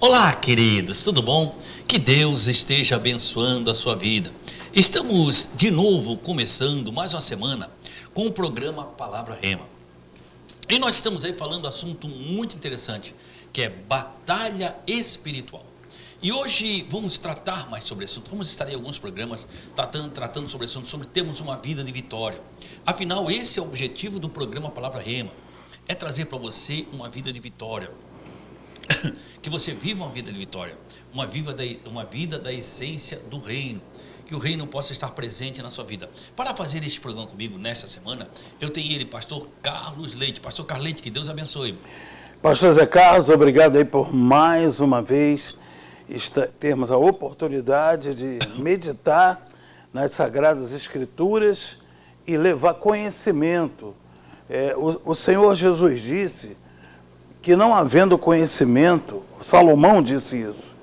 Olá, queridos, tudo bom? Que Deus esteja abençoando a sua vida. Estamos de novo começando mais uma semana com o programa Palavra Rema. E nós estamos aí falando um assunto muito interessante, que é batalha espiritual. E hoje vamos tratar mais sobre esse assunto. Vamos estar em alguns programas tratando sobre esse assunto, sobre termos uma vida de vitória. Afinal, esse é o objetivo do programa Palavra Rema, é trazer para você uma vida de vitória. Que você viva uma vida de vitória, uma vida da essência do reino, que o reino possa estar presente na sua vida. Para fazer este programa comigo nesta semana, eu tenho ele, pastor Carlos Leite. Pastor Carlos Leite, que Deus abençoe. Pastor Zé Carlos, obrigado aí por mais uma vez termos a oportunidade de meditar nas Sagradas Escrituras e levar conhecimento. O Senhor Jesus disse que não havendo conhecimento, Salomão disse isso,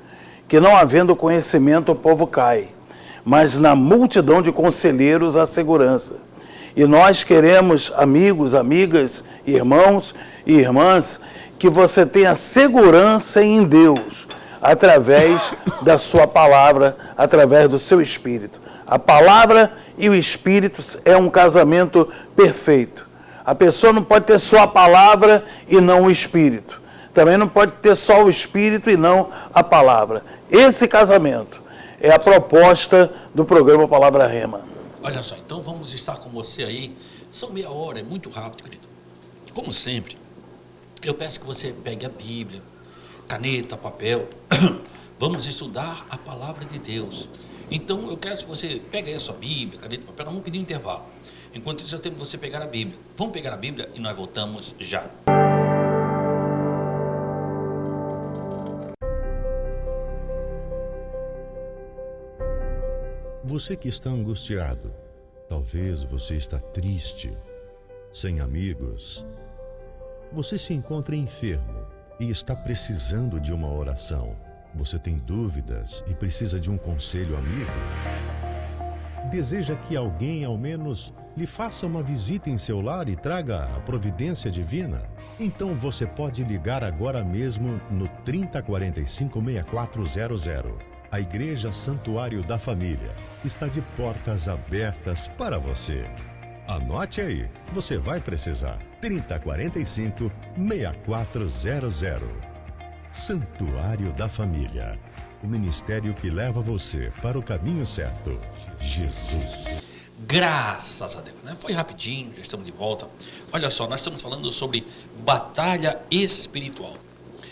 que não havendo conhecimento o povo cai, mas na multidão de conselheiros há segurança. E nós queremos, amigos, amigas, irmãos e irmãs, que você tenha segurança em Deus, através da sua palavra, através do seu Espírito. A palavra e o Espírito é um casamento perfeito. A pessoa não pode ter só a palavra e não o Espírito. Também não pode ter só o Espírito e não a palavra. Esse casamento é a proposta do programa Palavra Rema. Olha só, então vamos estar com você aí. São meia hora, é muito rápido, querido. Como sempre, eu peço que você pegue a Bíblia, caneta, papel. Vamos estudar a palavra de Deus. Então eu quero que você pegue aí a sua Bíblia, caneta, papel. Nós vamos pedir um intervalo. Enquanto isso, eu tenho que você pegar a Bíblia. Vamos pegar a Bíblia e nós voltamos já. Você que está angustiado, talvez você está triste, sem amigos. Você se encontra enfermo e está precisando de uma oração. Você tem dúvidas e precisa de um conselho amigo? Deseja que alguém, ao menos, lhe faça uma visita em seu lar e traga a providência divina? Então você pode ligar agora mesmo no 3045-6400. A Igreja Santuário da Família está de portas abertas para você. Anote aí, você vai precisar. 3045-6400. Santuário da Família. O ministério que leva você para o caminho certo. Jesus. Graças a Deus, né? Foi rapidinho, já estamos de volta. Olha só, nós estamos falando sobre batalha espiritual.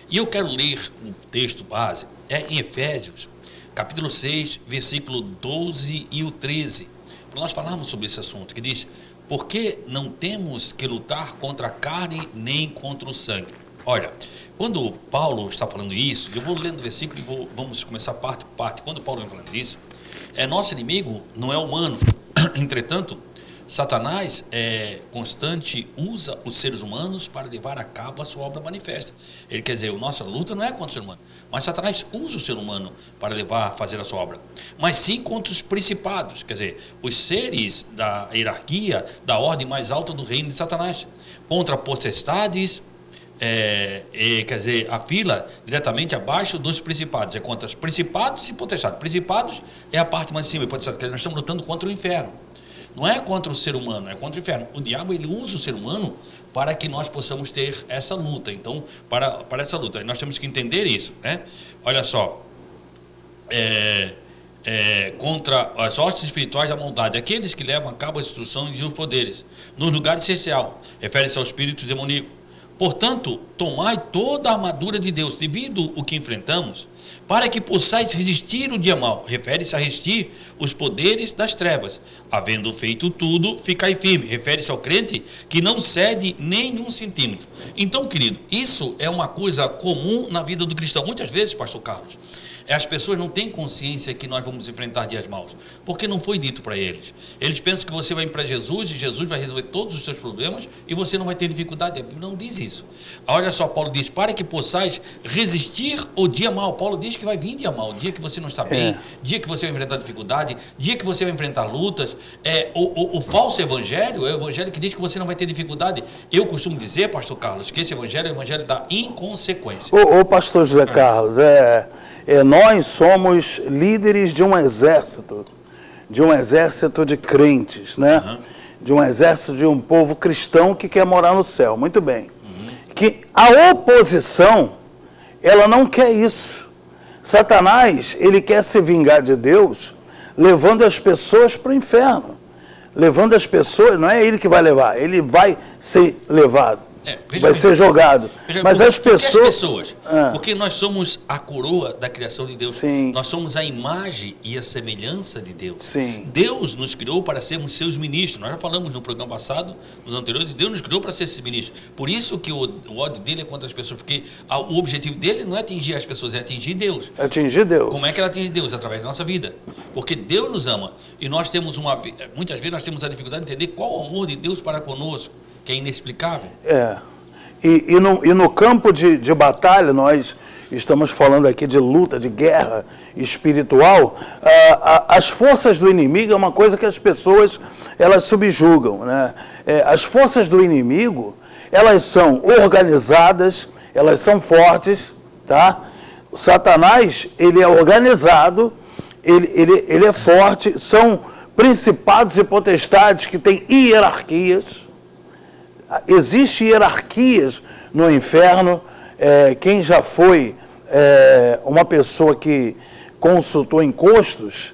E eu quero ler um texto base, em Efésios, capítulo 6, versículo 12 e o 13. Para nós falarmos sobre esse assunto, que diz: porque não temos que lutar contra a carne nem contra o sangue. Olha, quando Paulo está falando isso, eu vou lendo o versículo e vamos começar parte por parte. Quando Paulo vem falando isso, nosso inimigo não é humano. Entretanto, Satanás usa os seres humanos para levar a cabo a sua obra manifesta. Ele quer dizer, a nossa luta não é contra o ser humano, mas Satanás usa o ser humano para levar a fazer a sua obra, mas sim contra os principados, quer dizer, os seres da hierarquia, da ordem mais alta do reino de Satanás, contra potestades, quer dizer, a fila diretamente abaixo dos principados, é contra os principados e potestades. Principados é a parte mais de cima, potestades, quer dizer, nós estamos lutando contra o inferno. Não é contra o ser humano, é contra o inferno. O diabo, ele usa o ser humano para que nós possamos ter essa luta. Então, para essa luta, nós temos que entender isso, né? Olha só, contra as hostes espirituais da maldade, aqueles que levam a cabo a instrução e os poderes, no lugar essencial, refere-se ao espírito demoníaco. Portanto, tomai toda a armadura de Deus, devido ao que enfrentamos, para que possais resistir o dia mau. Refere-se a resistir os poderes das trevas. Havendo feito tudo, ficai firme. Refere-se ao crente que não cede nem 1 centímetro. Então, querido, isso é uma coisa comum na vida do cristão. Muitas vezes, pastor Carlos, as pessoas não têm consciência que nós vamos enfrentar dias maus, porque não foi dito para eles. Eles pensam que você vai ir para Jesus e Jesus vai resolver todos os seus problemas e você não vai ter dificuldade. A Bíblia não diz isso. Olha só, Paulo diz, para que possais resistir o dia mau. Paulo diz que vai vir dia mau, o dia que você não está bem, dia que você vai enfrentar dificuldade, dia que você vai enfrentar lutas. O falso evangelho é o evangelho que diz que você não vai ter dificuldade. Eu costumo dizer, pastor Carlos, que esse evangelho é o evangelho da inconsequência. Ô pastor José Carlos, nós somos líderes de um exército de crentes, né? Uhum. De um exército de um povo cristão que quer morar no céu. Muito bem. Que a oposição, ela não quer isso. Satanás, ele quer se vingar de Deus, levando as pessoas para o inferno. Levando as pessoas, não é ele que vai levar, ele vai ser levado. Vai ser jogado. Mas as pessoas... Porque nós somos a coroa da criação de Deus. Sim. Nós somos a imagem e a semelhança de Deus. Sim. Deus nos criou para sermos seus ministros. Nós já falamos no programa passado, nos anteriores, Deus nos criou para ser esses ministros. Por isso que o ódio dele é contra as pessoas, porque o objetivo dele não é atingir as pessoas, é atingir Deus. Atingir Deus. Como é que ela atinge Deus? Através da nossa vida. Porque Deus nos ama. E nós temos muitas vezes nós temos a dificuldade de entender qual o amor de Deus para conosco, que é inexplicável. E no campo de batalha, nós estamos falando aqui de luta, de guerra espiritual, as forças do inimigo é uma coisa que as pessoas, elas subjugam, né? As forças do inimigo, elas são organizadas, elas são fortes, tá? O Satanás, ele é organizado, ele é forte, são principados e potestades que têm hierarquias. Existem hierarquias no inferno. Quem já foi uma pessoa que consultou encostos,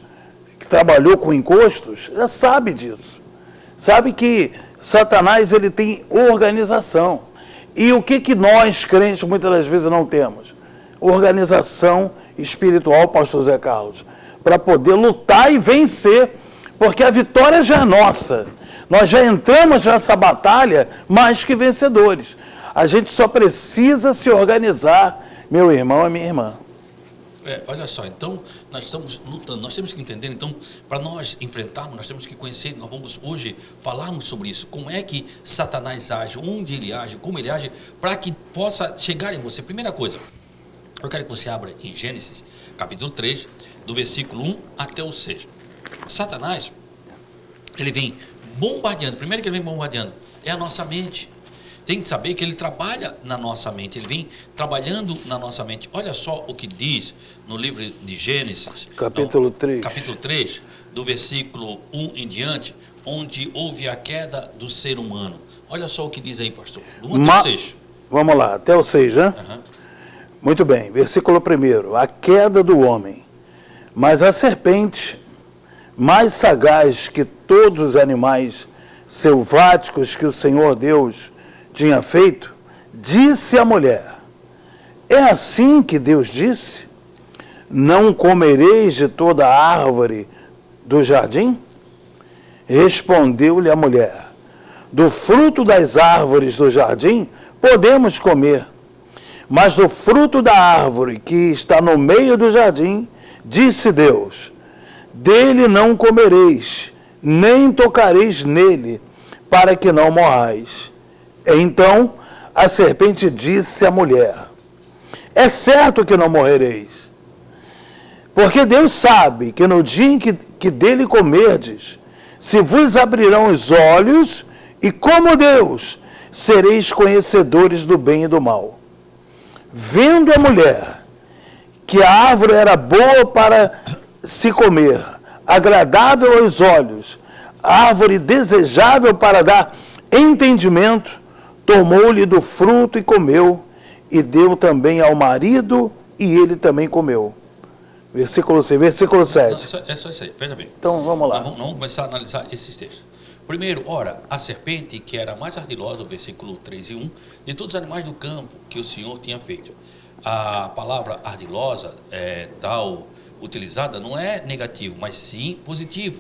que trabalhou com encostos, já sabe disso. Sabe que Satanás, ele tem organização. E o que nós, crentes, muitas das vezes não temos? Organização espiritual, pastor Zé Carlos, para poder lutar e vencer, porque a vitória já é nossa. Nós já entramos nessa batalha mais que vencedores. A gente só precisa se organizar, meu irmão e minha irmã. Olha só, então, nós estamos lutando, nós temos que entender, então, para nós enfrentarmos, nós temos que conhecer, nós vamos hoje falarmos sobre isso, como é que Satanás age, onde ele age, como ele age, para que possa chegar em você. Primeira coisa, eu quero que você abra em Gênesis, capítulo 3, do versículo 1 até o 6. Satanás, ele vem bombardeando, primeiro que ele vem bombardeando, é a nossa mente. Tem que saber que ele trabalha na nossa mente, ele vem trabalhando na nossa mente. Olha só o que diz no livro de Gênesis, capítulo 3, do versículo 1 em diante, onde houve a queda do ser humano. Olha só o que diz aí, pastor, do 1 até o 6. Vamos lá, até o 6, né? Uhum. Muito bem, versículo 1, a queda do homem. Mas a serpente, mais sagaz que todos os animais selváticos que o Senhor Deus tinha feito, disse à mulher: é assim que Deus disse? Não comereis de toda a árvore do jardim? Respondeu-lhe a mulher: do fruto das árvores do jardim podemos comer, mas do fruto da árvore que está no meio do jardim, disse Deus: dele não comereis, nem tocareis nele, para que não morrais. Então a serpente disse à mulher: é certo que não morrereis, porque Deus sabe que no dia em que dele comerdes, se vos abrirão os olhos, e como Deus, sereis conhecedores do bem e do mal. Vendo a mulher que a árvore era boa para se comer, agradável aos olhos, árvore desejável para dar entendimento, tomou-lhe do fruto e comeu, e deu também ao marido, e ele também comeu. Versículo 6, versículo 7. Não, é só isso aí, veja bem. Então vamos lá. Vamos começar a analisar esses textos. Primeiro, ora, a serpente, que era mais ardilosa, o versículo 3 e 1, de todos os animais do campo que o Senhor tinha feito. A palavra ardilosa, tal, utilizada, não é negativo, mas sim positivo.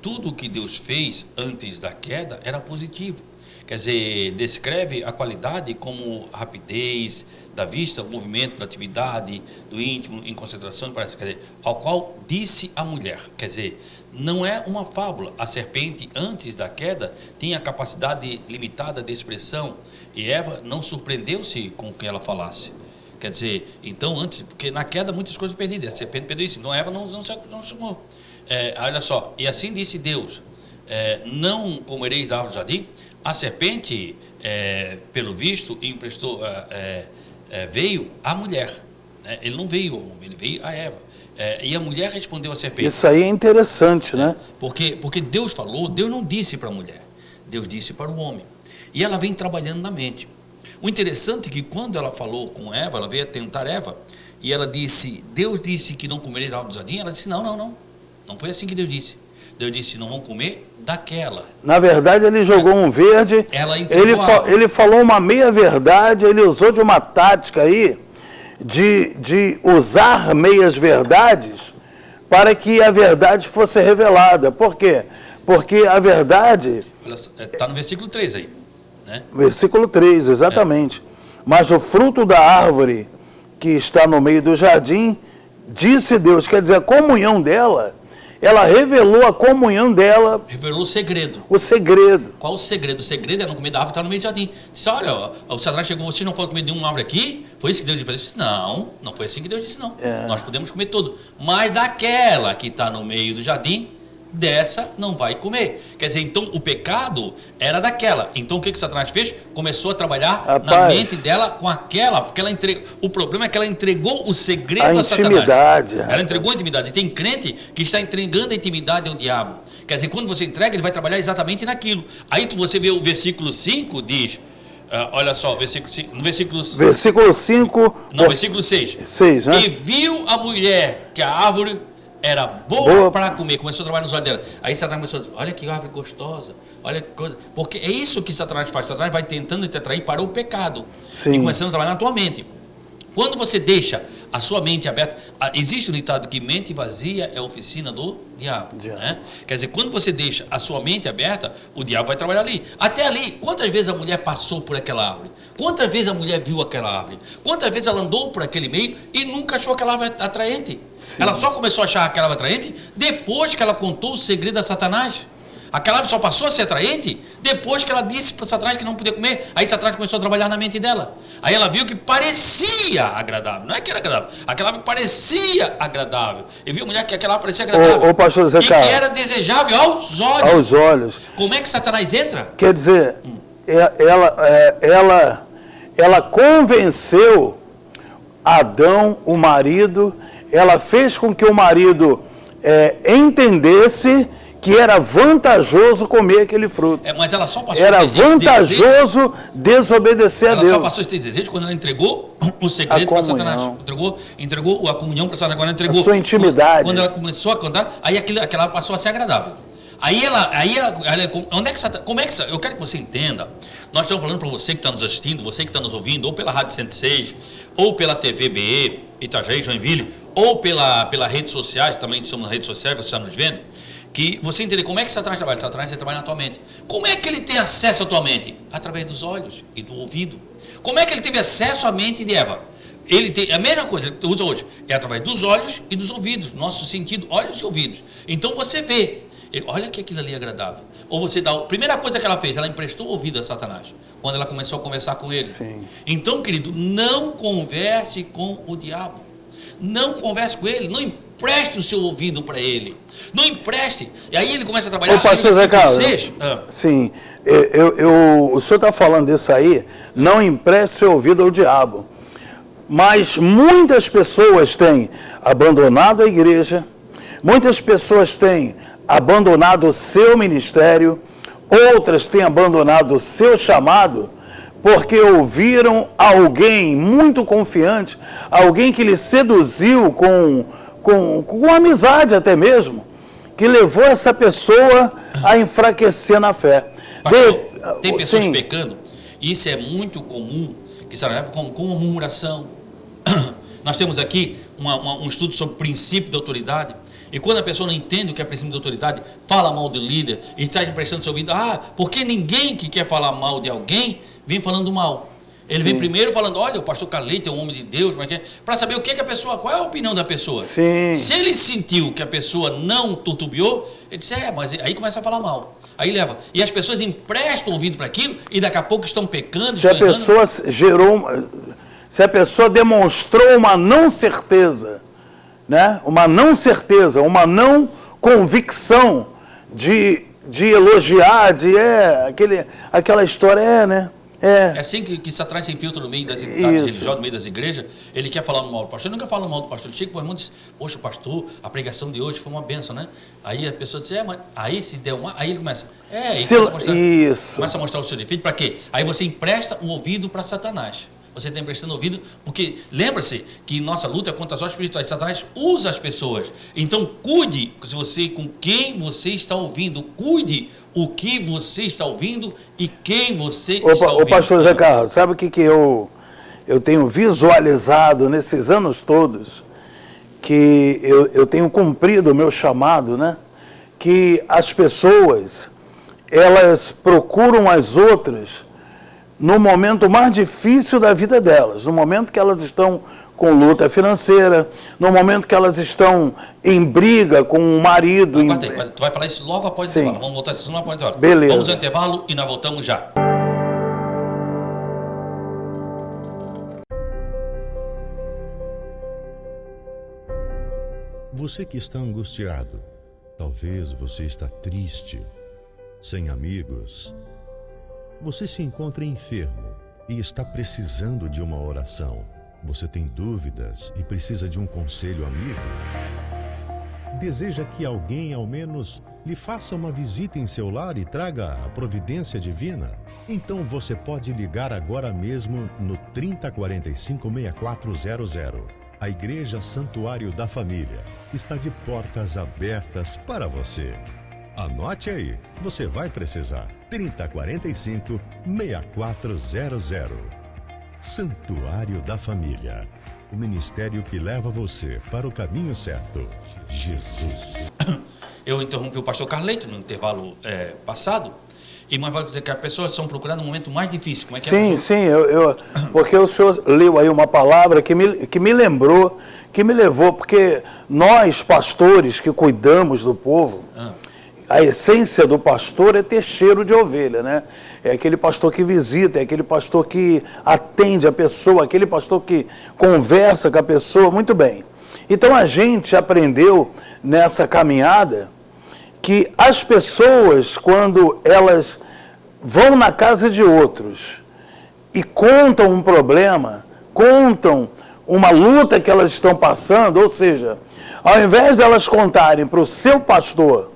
Tudo que Deus fez antes da queda era positivo. quer dizer, descreve a qualidade como a rapidez da vista, o movimento da atividade, do íntimo, em concentração, quer dizer, ao qual disse a mulher. Quer dizer, não é uma fábula. A serpente, antes da queda, tinha capacidade limitada de expressão e Eva não surpreendeu-se com o que ela falasse. Quer dizer, então antes, porque na queda muitas coisas perdidas, a serpente perdeu isso, então Eva não se chamou. Olha só, e assim disse Deus, não comereis da árvore do jardim. A serpente, pelo visto, emprestou, veio a mulher, né? Ele não veio ao homem, ele veio a Eva. E a mulher respondeu à serpente. Isso aí é interessante, né? Porque Deus falou, Deus não disse para a mulher, Deus disse para o homem. E ela vem trabalhando na mente. O interessante é que quando ela falou com Eva, ela veio tentar Eva, e ela disse, Deus disse que não comereis da árvore do jardim. Ela disse, não foi assim que Deus disse. Deus disse, não vão comer daquela. Na verdade, ele jogou um verde, ele falou uma meia-verdade, ele usou de uma tática aí, de usar meias-verdades para que a verdade fosse revelada. Por quê? Porque a verdade... Está no versículo 3 aí, né? Versículo 3, exatamente. Mas o fruto da árvore que está no meio do jardim, disse Deus, quer dizer, a comunhão dela... Ela revelou a comunhão dela. Revelou o segredo. O segredo. Qual o segredo? O segredo é não comer da árvore que está no meio do jardim. Disse, olha, o Satanás chegou, vocês não podem comer de uma árvore aqui? Foi isso que Deus disse? Não foi assim que Deus disse, não. Nós podemos comer tudo. Mas daquela que está no meio do jardim, dessa não vai comer. Quer dizer, então o pecado era daquela. Então o que Satanás fez? Começou a trabalhar na mente dela com aquela, porque ela entregou. O problema é que ela entregou o segredo a Satanás. Ela entregou a intimidade. E tem crente que está entregando a intimidade ao diabo. Quer dizer, quando você entrega, ele vai trabalhar exatamente naquilo. Aí você vê o versículo 5, diz. Olha só, versículo 5. No versículo 5. Não, versículo 6. 6, né? E viu a mulher que a árvore era boa para comer, começou a trabalhar nos olhos dela. Aí Satanás começou a dizer, olha que árvore gostosa, olha que coisa. Porque é isso que Satanás faz. Satanás vai tentando te atrair para o pecado. Sim. E começando a trabalhar na tua mente. Quando você deixa a sua mente aberta, existe um ditado que mente vazia é a oficina do diabo. Né? Quer dizer, quando você deixa a sua mente aberta, o diabo vai trabalhar ali. Até ali, quantas vezes a mulher passou por aquela árvore? Quantas vezes a mulher viu aquela árvore? Quantas vezes ela andou por aquele meio e nunca achou aquela árvore atraente? Sim. Ela só começou a achar aquela árvore atraente depois que ela contou o segredo a Satanás. Aquela árvore só passou a ser atraente depois que ela disse para Satanás que não podia comer. Aí Satanás começou a trabalhar na mente dela. Aí ela viu que parecia agradável. Não é que era agradável. Aquela árvore parecia agradável. E viu a mulher que aquela árvore parecia agradável. Pastor Zé, e que era desejável aos olhos. Aos olhos. Como é que Satanás entra? Quer dizer, ela convenceu Adão, o marido, ela fez com que o marido entendesse que era vantajoso comer aquele fruto. Mas ela só passou era vantajoso desobedecer a Deus. Ela só passou esse desejo quando ela entregou o segredo para Satanás. Entregou a comunhão para Satanás. Quando ela entregou a sua intimidade. Quando ela começou a cantar, aí aquela passou a ser agradável. Aí ela onde é que Satanás, como é que, eu quero que você entenda, nós estamos falando para você que está nos assistindo, você que está nos ouvindo, ou pela Rádio 106, ou pela TV BE, Itajaí, Joinville, ou pela redes sociais, também somos nas redes sociais, você está nos vendo, que você entender como é que Satanás trabalha. Satanás trabalha na tua mente. Como é que ele tem acesso à tua mente? Através dos olhos e do ouvido. Como é que ele teve acesso à mente de Eva? Ele tem a mesma coisa que usa hoje, é através dos olhos e dos ouvidos, nosso sentido, olhos e ouvidos. Então você vê, olha que aquilo ali é agradável. Ou você dá, a primeira coisa que ela fez, ela emprestou o ouvido a Satanás, quando ela começou a conversar com ele. Sim. Então, querido, não converse com o diabo. Não converse com ele, não empreste o seu ouvido para ele. Não empreste. E aí ele começa a trabalhar. Ô, pastor Zé Carlos, sim, o senhor está falando disso aí, não empreste o seu ouvido ao diabo. Mas muitas pessoas têm abandonado a igreja, muitas pessoas têm abandonado o seu ministério, outras têm abandonado o seu chamado, porque ouviram alguém muito confiante, alguém que lhe seduziu com amizade até mesmo, que levou essa pessoa a enfraquecer na fé. Pastor, tem pessoas pecando, e isso é muito comum, que se leva como uma murmuração. Nós temos aqui um estudo sobre o princípio da autoridade, E quando a pessoa não entende o que é princípio de autoridade, fala mal do líder e está emprestando seu ouvido, porque ninguém que quer falar mal de alguém vem falando mal. Ele vem primeiro falando, olha, o pastor Carleito é um homem de Deus, para saber o que a pessoa, qual é a opinião da pessoa. Sim. Se ele sentiu que a pessoa não turtubiou, ele disse, mas aí começa a falar mal. Aí leva. E as pessoas emprestam ouvido para aquilo e daqui a pouco estão pecando. Se a pessoa se a pessoa demonstrou uma não certeza, né? Uma não certeza, uma não convicção de elogiar, aquela história, né? É assim que Satanás se infiltra no meio das entidades religiosas, no meio das igrejas. Ele quer falar mal do pastor. Ele nunca fala mal do pastor. Ele chega para o irmão e diz, poxa, pastor, a pregação de hoje foi uma bênção, né? Aí a pessoa diz, mas aí se der uma... Aí ele começa, começa a mostrar o seu defeito. Para quê? Aí você empresta o ouvido para Satanás. Você está emprestando ouvido, porque lembra-se que nossa luta é contra as obras espirituais. Satanás usa as pessoas. Então, cuide com quem você está ouvindo. Cuide o que você está ouvindo e quem você está ouvindo. Ô pastor Zé Carlos, sabe o que eu tenho visualizado nesses anos todos? Que eu tenho cumprido o meu chamado, né? Que as pessoas, elas procuram as outras no momento mais difícil da vida delas, no momento que elas estão com luta financeira, no momento que elas estão em briga com o marido. Tu vai falar isso logo após o intervalo. Vamos voltar isso logo após o intervalo. Beleza. Vamos ao intervalo e nós voltamos já. Você que está angustiado, talvez você está triste, sem amigos. Você se encontra enfermo e está precisando de uma oração. Você tem dúvidas e precisa de um conselho amigo? Deseja que alguém, ao menos, lhe faça uma visita em seu lar e traga a providência divina? Então você pode ligar agora mesmo no 3045-6400. A Igreja Santuário da Família está de portas abertas para você. Anote aí, você vai precisar. 3045-6400. Santuário da Família. O ministério que leva você para o caminho certo. Jesus. Eu interrompi o pastor Carleito no intervalo passado. E mais vale dizer que as pessoas estão procurando um momento mais difícil. Como é que sim, porque o senhor leu aí uma palavra que me lembrou, que me levou, porque nós, pastores que cuidamos do povo, a essência do pastor é ter cheiro de ovelha, né? É aquele pastor que visita, é aquele pastor que atende a pessoa, aquele pastor que conversa com a pessoa, muito bem. Então a gente aprendeu nessa caminhada que as pessoas, quando elas vão na casa de outros e contam um problema, contam uma luta que elas estão passando, ou seja, ao invés de elas contarem para o seu pastor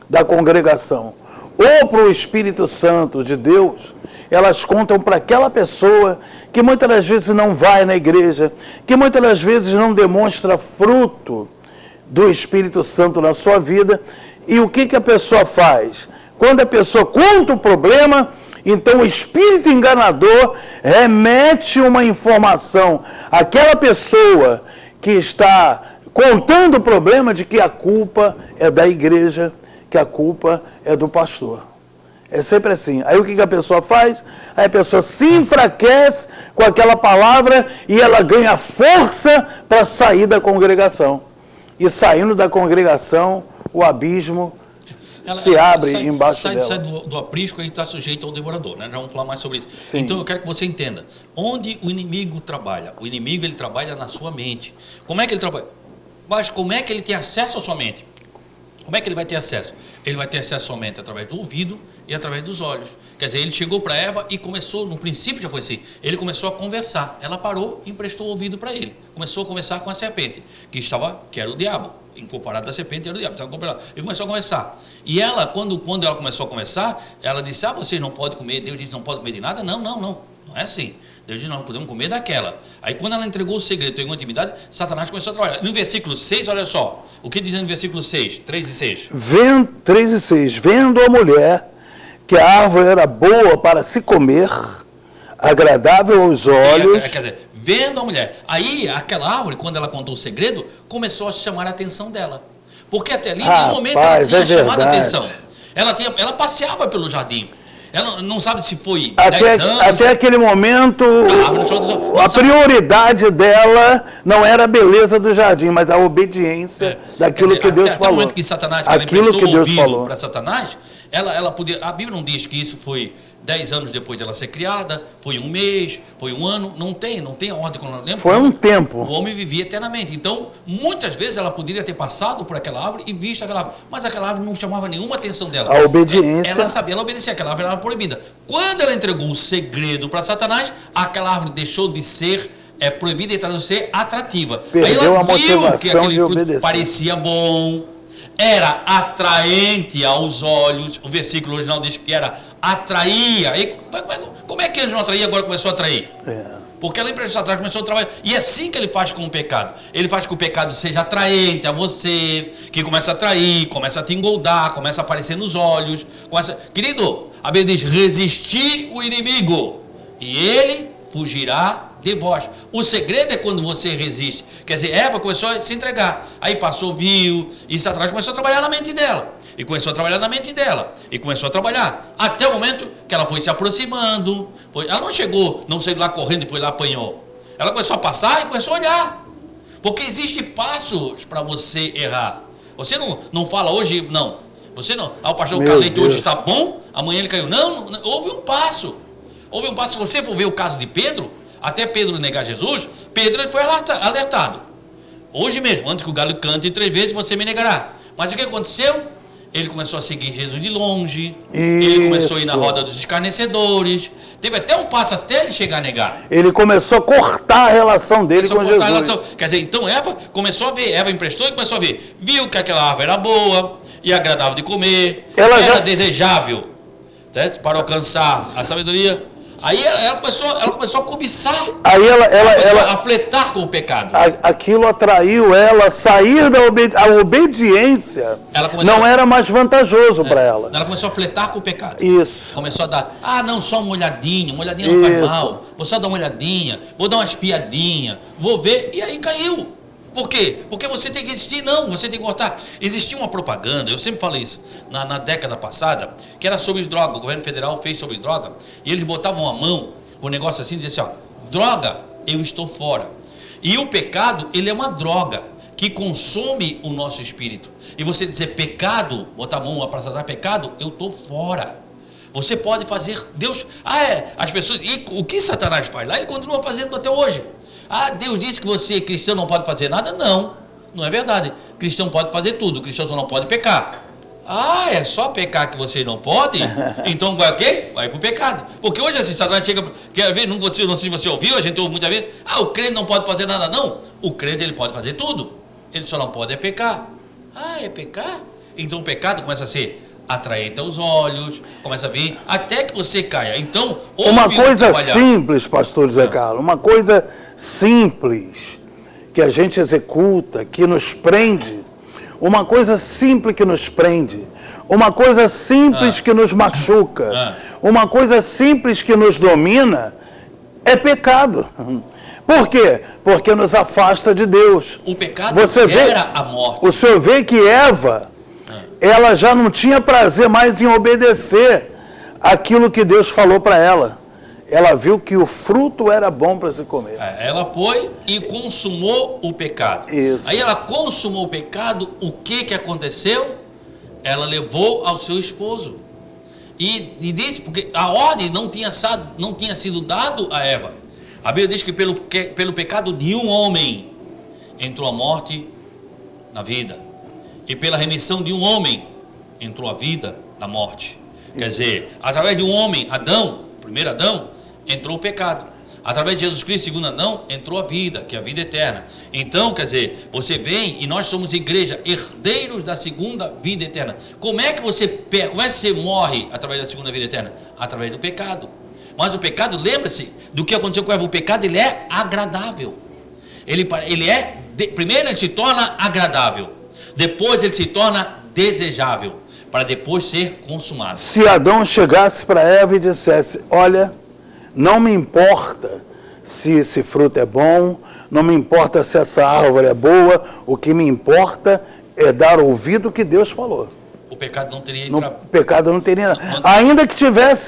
da congregação ou para o Espírito Santo de Deus, elas contam para aquela pessoa que muitas das vezes não vai na igreja, que muitas das vezes não demonstra fruto do Espírito Santo na sua vida. E o que a pessoa faz? Quando a pessoa conta o problema, então o espírito enganador remete uma informação àquela pessoa que está contando o problema de que a culpa é da igreja, que a culpa é do pastor. É sempre assim. Aí o que a pessoa faz? Aí a pessoa se enfraquece com aquela palavra e ela ganha força para sair da congregação. E saindo da congregação, o abismo se abre embaixo dela. Sai do aprisco e está sujeito ao devorador, né? Já vamos falar mais sobre isso. Sim. Então eu quero que você entenda. Onde o inimigo trabalha? O inimigo, ele trabalha na sua mente. Como é que ele trabalha? Mas como é que ele tem acesso à sua mente? Como é que ele vai ter acesso? Ele vai ter acesso somente através do ouvido e através dos olhos. Quer dizer, ele chegou para Eva e começou, no princípio já foi assim, ele começou a conversar. Ela parou e emprestou o ouvido para ele. Começou a conversar com a serpente, que era o diabo. Comparado à serpente, era o diabo. E começou a conversar. E ela, quando ela começou a conversar, ela disse, vocês não podem comer. Deus disse, não pode comer de nada? Não. Não é assim. Deus disse, não podemos comer daquela. Aí quando ela entregou o segredo, entregou a intimidade, Satanás começou a trabalhar. No versículo 6, olha só. O que diz no versículo 6? 3 e 6. 3 e 6. Vendo a mulher que a árvore era boa para se comer, agradável aos olhos. Quer dizer, vendo a mulher. Aí, aquela árvore, quando ela contou o segredo, começou a chamar a atenção dela. Porque até ali, em nenhum momento, ela tinha chamado a verdade. atenção. Ela passeava pelo jardim. Ela não sabe se foi Até 10 anos. Até aquele momento, Não a sabe. prioridade dela não era a beleza do jardim, mas a obediência daquilo Quer dizer, que Deus até falou. o momento que Satanás, que ela Aquilo emprestou que o Deus ouvido falou. para Satanás, ela podia. A Bíblia não diz que isso foi 10 anos depois de ela ser criada, foi um mês, foi um ano, não tem a ordem cronológica. Foi um tempo. O homem vivia eternamente. Então, muitas vezes ela poderia ter passado por aquela árvore e visto aquela árvore, mas aquela árvore não chamava nenhuma atenção dela. A obediência. Ela sabia, ela obedecia, aquela árvore era proibida. Quando ela entregou o segredo para Satanás, aquela árvore deixou de ser proibida e deixou de ser atrativa. Perdeu Aí ela a viu motivação que aquele de fruto obedecer. parecia bom, era atraente aos olhos. O versículo original diz que atraía. E como é que ele não atraía, agora começou a atrair? Porque ela emprestou atrás, começou a trabalhar. E é assim que ele faz com o pecado. Ele faz que o pecado seja atraente a você, que começa a atrair, começa a te engoldar, começa a aparecer nos olhos. Querido, a Bíblia diz, resistir o inimigo e ele fugirá de vós. O segredo é quando você resiste. Quer dizer, Eva começou a se entregar. Aí passou, viu, e Satanás começou a trabalhar na mente dela. E começou a trabalhar na mente dela. E começou a trabalhar. Até o momento que ela foi se aproximando. Ela não chegou, não saiu lá correndo e foi lá apanhou. Ela começou a passar e começou a olhar. Porque existem passos para você errar. Você não fala hoje, não. Você não. O pastor Calete hoje está bom, amanhã ele caiu. Não, houve um passo. Houve um passo. Se você for ver o caso de Pedro, até Pedro negar Jesus, Pedro foi alertado. Hoje mesmo, antes que o galo cante 3 vezes, você me negará. Mas o que aconteceu? Ele começou a seguir Jesus de longe. Ele começou a ir na roda dos escarnecedores. Teve até um passo até ele chegar a negar. Ele começou a cortar a relação dele com Jesus. Quer dizer, então Eva começou a ver. Eva emprestou e começou a ver. Viu que aquela árvore era boa e agradável de comer. Era desejável, certo? Para alcançar a sabedoria. Aí ela começou a cobiçar. Aí ela a fletar com o pecado. Aquilo atraiu ela a sair da obediência. Não era mais vantajoso para ela. Ela começou a fletar com o pecado. Isso. Começou a dar, não, só uma olhadinha não faz mal. Vou só dar uma olhadinha, vou dar uma espiadinha, vou ver, e aí caiu. Por quê? Porque você tem que existir, não, você tem que cortar. Existia uma propaganda, eu sempre falei isso, na década passada, que era sobre droga. O governo federal fez sobre droga, e eles botavam a mão, um negócio assim, e diziam assim, droga, eu estou fora. E o pecado, ele é uma droga, que consome o nosso espírito. E você dizer pecado, botar a mão para Satanás, pecado, eu estou fora. Você pode fazer, Deus, as pessoas, e o que Satanás faz lá, ele continua fazendo até hoje. Deus disse que você, cristão, não pode fazer nada? Não é verdade. Cristão pode fazer tudo, cristão só não pode pecar. É só pecar que você não pode? Então vai o quê? Vai pro pecado. Porque hoje assim, Satanás chega, quer ver, não sei se você ouviu, a gente ouve muitas vezes, o crente não pode fazer nada, não. O crente, ele pode fazer tudo. Ele só não pode pecar. É pecar? Então o pecado começa a ser atraente aos olhos, começa a vir, até que você caia. Então, uma coisa simples, pastor José Carlos, uma coisa simples que a gente executa, que nos prende, uma coisa simples que nos prende, uma coisa simples que nos machuca, uma coisa simples que nos domina, é pecado. Por quê? Porque nos afasta de Deus. O pecado gera a morte. O senhor vê que Eva, ela já não tinha prazer mais em obedecer aquilo que Deus falou para ela. Ela viu que o fruto era bom para se comer. Ela foi e consumou o pecado. Isso. Aí ela consumou o pecado, o que aconteceu? Ela levou ao seu esposo. E disse, porque a ordem não tinha sido dado a Eva. A Bíblia diz que pelo pecado de um homem entrou a morte na vida. E pela remissão de um homem entrou a vida na morte. Quer dizer, através de um homem, Adão, primeiro Adão, entrou o pecado. Através de Jesus Cristo, segundo Adão, entrou a vida, que é a vida eterna. Então, quer dizer, você vem e nós somos igreja, herdeiros da segunda vida eterna. Como é que você morre através da segunda vida eterna? Através do pecado. Mas o pecado, lembra-se do que aconteceu com Eva. O pecado, ele é agradável. Primeiro ele se torna agradável. Depois ele se torna desejável. Para depois ser consumado. Se Adão chegasse para Eva e dissesse, olha, não me importa se esse fruto é bom, não me importa se essa árvore é boa, o que me importa dar ouvido ao que Deus falou. O pecado não teria No entrado. pecado não teria. Ainda que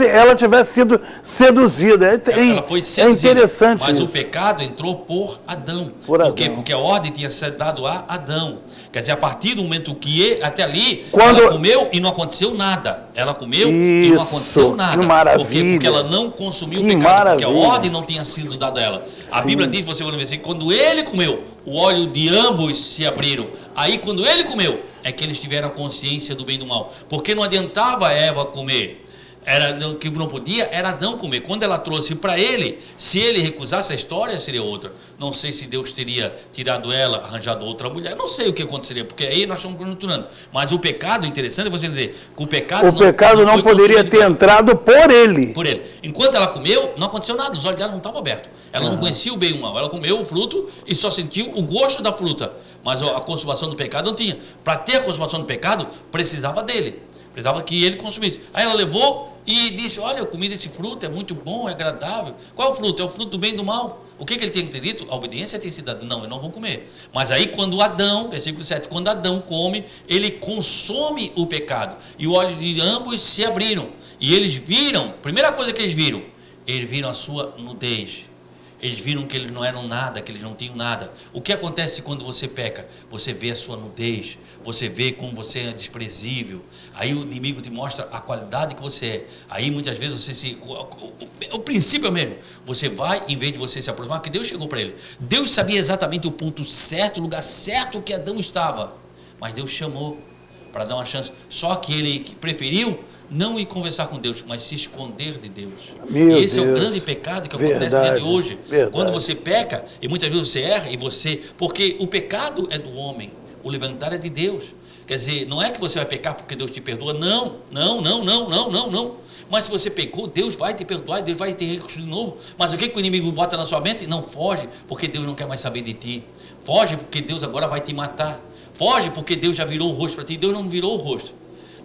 ela tivesse sido seduzida. Ela foi seduzida, é interessante mas isso. o pecado entrou por Adão. Por quê? Adão. Porque a ordem tinha sido dada a Adão. Quer dizer, a partir do momento que até ali, Quando... ela comeu e não aconteceu nada. Ela comeu e não aconteceu nada. Que maravilha. Por quê? Porque ela não consumiu o pecado. Porque a ordem não tinha sido dada a ela. A Bíblia diz, você vai no versículo, quando ele comeu, o olho de ambos se abriram. Aí, quando ele comeu, é que eles tiveram consciência do bem e do mal. Porque não adiantava a Eva comer. O que não podia era Adão comer. Quando ela trouxe para ele, se ele recusasse, a história seria outra. Não sei se Deus teria tirado ela, arranjado outra mulher. Não sei o que aconteceria, porque aí nós estamos conjunturando. Mas o pecado, interessante é você dizer que o pecado não poderia ter entrado por ele. Por ele. Enquanto ela comeu, não aconteceu nada. Os olhos dela não estavam abertos. Ela não conhecia o bem e o mal. Ela comeu o fruto e só sentiu o gosto da fruta. Mas a consumação do pecado não tinha. Para ter a consumação do pecado, precisava dele. Precisava que ele consumisse. Aí ela levou e disse, olha, eu comi desse fruto, é muito bom, é agradável. Qual é o fruto? É o fruto do bem e do mal. O que ele tem que ter dito? A obediência tem sido dada. Não, eu não vou comer. Mas aí quando Adão, versículo 7, quando Adão come, ele consome o pecado. E os olhos de ambos se abriram. E eles viram, primeira coisa que eles viram a sua nudez. Eles viram que eles não eram nada, que eles não tinham nada. O que acontece quando você peca? Você vê a sua nudez, você vê como você é desprezível. Aí o inimigo te mostra a qualidade que você é. Aí muitas vezes você o princípio é mesmo. Você vai, em vez de você se aproximar, que Deus chegou para ele. Deus sabia exatamente o ponto certo, o lugar certo que Adão estava. Mas Deus chamou para dar uma chance. Só que ele preferiu não ir conversar com Deus, mas se esconder de Deus. E esse é o grande pecado que acontece no dia de hoje. Quando você peca, e muitas vezes você erra, porque o pecado é do homem, o levantar é de Deus. Quer dizer, não é que você vai pecar porque Deus te perdoa, não. Mas se você pecou, Deus vai te perdoar, Deus vai te reconstruir de novo. Mas o que o inimigo bota na sua mente? Não, foge, porque Deus não quer mais saber de ti. Foge, porque Deus agora vai te matar. Foge, porque Deus já virou o rosto para ti. Deus não virou o rosto.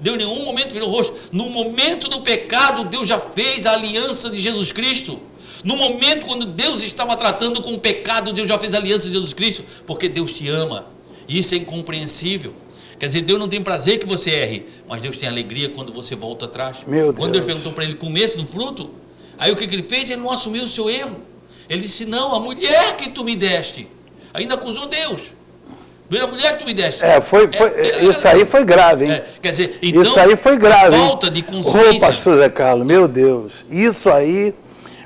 Deus em nenhum momento virou o rosto. No momento do pecado, Deus já fez a aliança de Jesus Cristo. No momento quando Deus estava tratando com o pecado, Deus já fez a aliança de Jesus Cristo, porque Deus te ama. E isso é incompreensível. Quer dizer, Deus não tem prazer que você erre, mas Deus tem alegria quando você volta atrás. Quando Deus perguntou para ele, comesse do fruto, aí o que ele fez? Ele não assumiu o seu erro. Ele disse, não, a mulher que tu me deste. Ainda acusou Deus. A mulher que tu me deste. Isso aí foi grave, hein? Quer dizer, então, isso aí foi grave, falta de consciência. Ô, pastor Zé Carlos, meu Deus, isso aí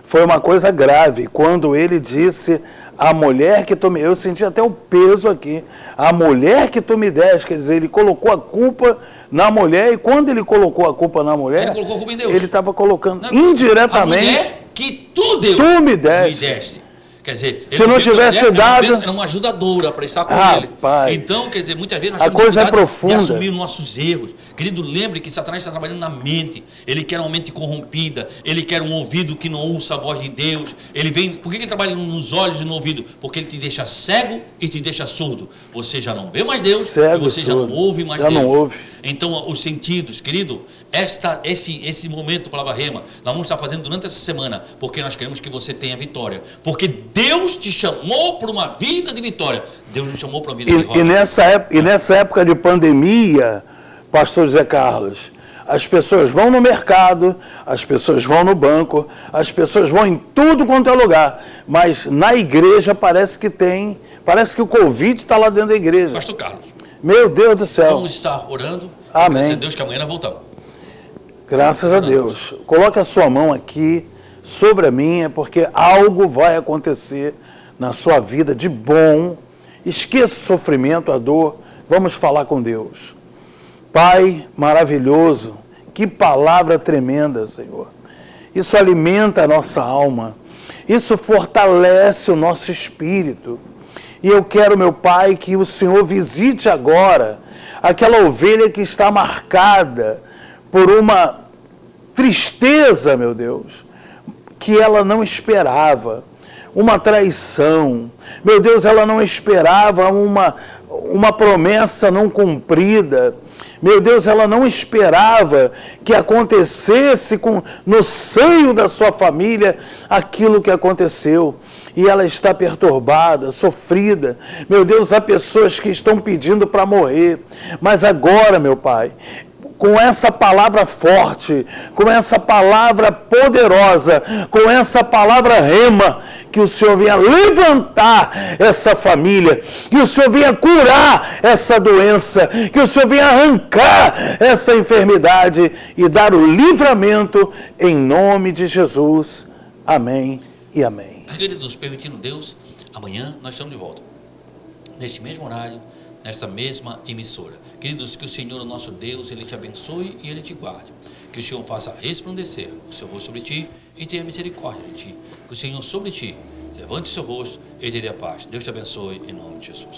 foi uma coisa grave. Quando ele disse, a mulher que tu me... Eu senti até o peso aqui. A mulher que tu me deste, quer dizer, ele colocou a culpa na mulher, e quando ele colocou a culpa na mulher, ele colocou a culpa em Deus. Ele estava colocando indiretamente... A mulher que Deus me deste. Quer dizer, se não tivesse dado... Era uma ajudadora para estar com ele. Então, quer dizer, muitas vezes nós temos dificuldade de assumir nossos erros. Querido, lembre que Satanás está trabalhando na mente. Ele quer uma mente corrompida. Ele quer um ouvido que não ouça a voz de Deus. Ele vem... Por que ele trabalha nos olhos e no ouvido? Porque ele te deixa cego e te deixa surdo. Você já não vê mais Deus, cego, e você já não ouve mais Deus. Não ouve. Então, os sentidos, querido, esse momento, Palavra Rema, nós vamos estar fazendo durante essa semana, porque nós queremos que você tenha vitória. Porque Deus te chamou para uma vida de vitória. Deus nos chamou para uma vida de derrota. E nessa época de pandemia, pastor Zé Carlos, as pessoas vão no mercado, as pessoas vão no banco, as pessoas vão em tudo quanto é lugar. Mas na igreja parece que o Covid está lá dentro da igreja. Pastor Carlos. Meu Deus do céu. Vamos estar orando. Amém. Graças a Deus que amanhã nós voltamos. Graças a Deus. Coloque a sua mão aqui sobre a minha, porque algo vai acontecer na sua vida de bom. Esqueça o sofrimento, a dor. Vamos falar com Deus. Pai maravilhoso, que palavra tremenda, Senhor. Isso alimenta a nossa alma. Isso fortalece o nosso espírito. E eu quero, meu Pai, que o Senhor visite agora aquela ovelha que está marcada por uma tristeza, meu Deus, que ela não esperava, uma traição. Meu Deus, ela não esperava uma promessa não cumprida. Meu Deus, ela não esperava que acontecesse no seio da sua família aquilo que aconteceu. E ela está perturbada, sofrida. Meu Deus, há pessoas que estão pedindo para morrer. Mas agora, meu Pai, com essa palavra forte, com essa palavra poderosa, com essa palavra rema, que o Senhor venha levantar essa família, que o Senhor venha curar essa doença, que o Senhor venha arrancar essa enfermidade e dar o livramento em nome de Jesus. Amém e amém. Queridos, permitindo Deus, amanhã nós estamos de volta, neste mesmo horário, nesta mesma emissora. Queridos, que o Senhor, o nosso Deus, Ele te abençoe e Ele te guarde. Que o Senhor faça resplandecer o seu rosto sobre ti e tenha misericórdia de ti. Que o Senhor sobre ti levante o seu rosto e te dê a paz. Deus te abençoe em nome de Jesus.